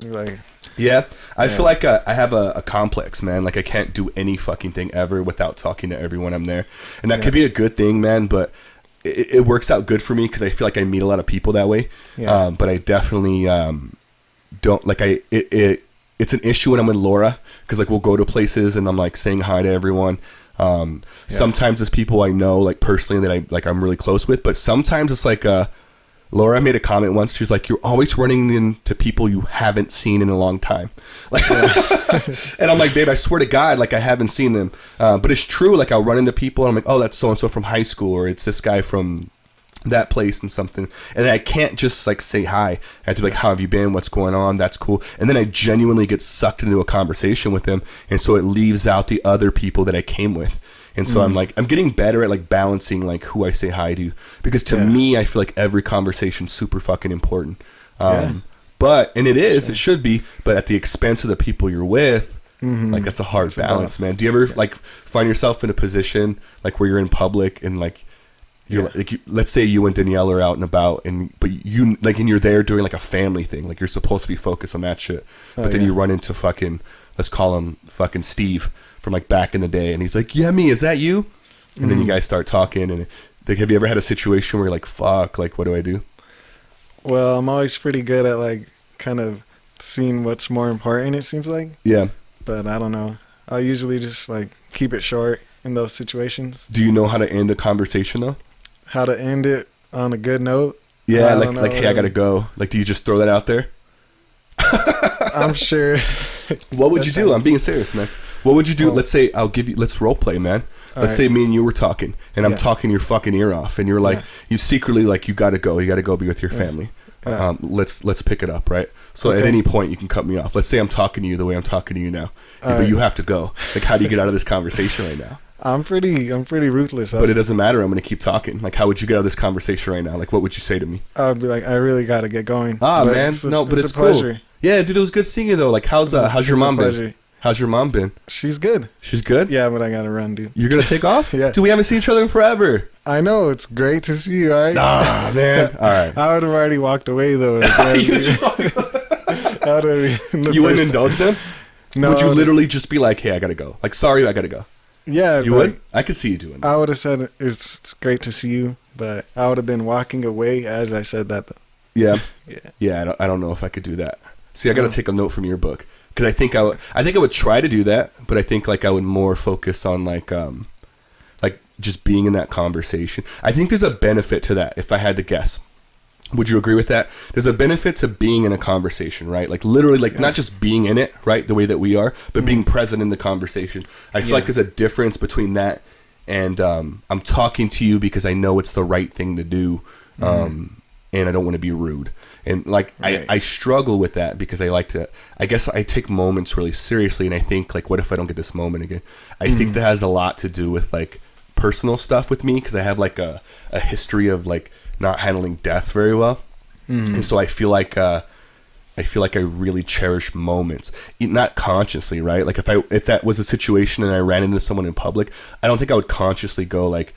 Like, Yeah, I feel like I have a complex, man. Like I can't do any fucking thing ever without talking to everyone I'm there, and that could be a good thing, man. But it works out good for me because I feel like I meet a lot of people that way. Yeah. But I definitely don't like it's an issue when I'm with Laura because like we'll go to places and I'm like saying hi to everyone. Sometimes it's people I know like personally that I'm really close with, but sometimes it's like Laura made a comment once. She's like, "You're always running into people you haven't seen in a long time." Like, and I'm like, "Babe, I swear to God, like I haven't seen them." But it's true. Like I'll run into people and I'm like, "Oh, that's so and so from high school," or "It's this guy from that place and something." And I can't just like say hi. I have to be like, "How have you been? What's going on?" That's cool. And then I genuinely get sucked into a conversation with them, and so it leaves out the other people that I came with. And so I'm getting better at like balancing like who I say hi to, because to me I feel like every conversation's super fucking important. But it should be, but at the expense of the people you're with. Like that's a hard balance, man. Do you ever like find yourself in a position like where you're in public and like you're let's say you and Danielle are out and about, but you like and you're there doing like a family thing, like you're supposed to be focused on that shit, but then you run into fucking, let's call him fucking Steve from like back in the day, and he's like, "Yemi, is that you?" And then you guys start talking, and like, have you ever had a situation where you're like, "Fuck, like what do I do?" well, I'm always pretty good at like kind of seeing what's more important, it seems like. Yeah. But I don't know. I'll usually just like keep it short in those situations. Do you know how to end a conversation though? How to end it on a good note? Yeah, like hey, I gotta go. Like, do you just throw that out there? I'm sure. What would you do? I'm being serious, man. What would you do? Let's say let's role play, man. Let's say me and you were talking, and I'm talking your fucking ear off, and you're like, you secretly like, you gotta go be with your family. Let's pick it up, right? So at any point you can cut me off. Let's say I'm talking to you the way I'm talking to you now, but you have to go. Like, how do you get out of this conversation right now? I'm pretty ruthless. But it doesn't matter. I'm gonna keep talking. Like, how would you get out of this conversation right now? Like, what would you say to me? I would be like, I really gotta get going. Ah, man, it's a cool. Pleasure. Yeah, dude, it was good seeing you though. Like, how's your mom been? How's your mom been? She's good. She's good? Yeah, but I gotta run, dude. You're gonna take off? Yeah. Dude, we haven't seen each other in forever. I know, it's great to see you, alright? Nah, man. Alright. I would have already walked away though. You wouldn't indulge them? No. Would you literally just be like, "Hey, I gotta go"? Like, "Sorry, I gotta go"? Yeah. You would? I could see you doing that. I would have said it's great to see you, but I would have been walking away as I said that though. Yeah. Yeah, I don't know if I could do that. See, I gotta take a note from your book. Because I think I would try to do that, but I think like I would more focus on like just being in that conversation. I think there's a benefit to that, if I had to guess. Would you agree with that? There's a benefit to being in a conversation, right? Like literally, like not just being in it, right, the way that we are, but being present in the conversation. I feel like there's a difference between that and I'm talking to you because I know it's the right thing to do, and I don't want to be rude. And like I struggle with that because I guess I take moments really seriously, and I think like, what if I don't get this moment again? I think that has a lot to do with like personal stuff with me, because I have like a history of like not handling death very well, and so I feel like I really cherish moments, not consciously, right? Like if that was a situation and I ran into someone in public, I don't think I would consciously go like,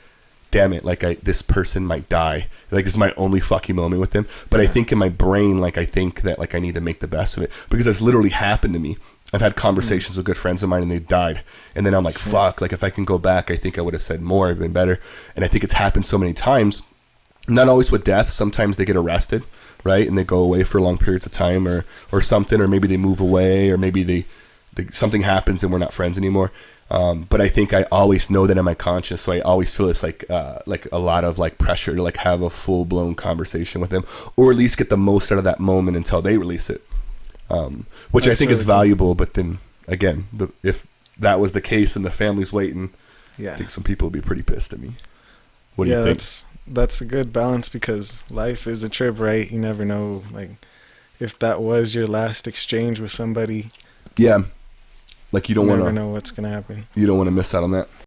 damn it, like this person might die, like this is my only fucking moment with them. But I think in my brain, like I think that like I need to make the best of it, because it's literally happened to me. I've had conversations with good friends of mine and they died, and then I'm like, fuck, like if I can go back, I think I would have said more, I've been better. And I think it's happened so many times, not always with death. Sometimes they get arrested, right, and they go away for long periods of time, or something, or maybe they move away, or maybe they something happens and we're not friends anymore. But I think I always know that in my conscience, so I always feel it's like a lot of like pressure to like have a full blown conversation with them, or at least get the most out of that moment until they release it, which I think is valuable. But then again, if that was the case and the family's waiting, I think some people would be pretty pissed at me. What do you think? That's a good balance, because life is a trip, right? You never know, like, if that was your last exchange with somebody. Yeah. Like you don't want to know what's going to happen. You don't want to miss out on that.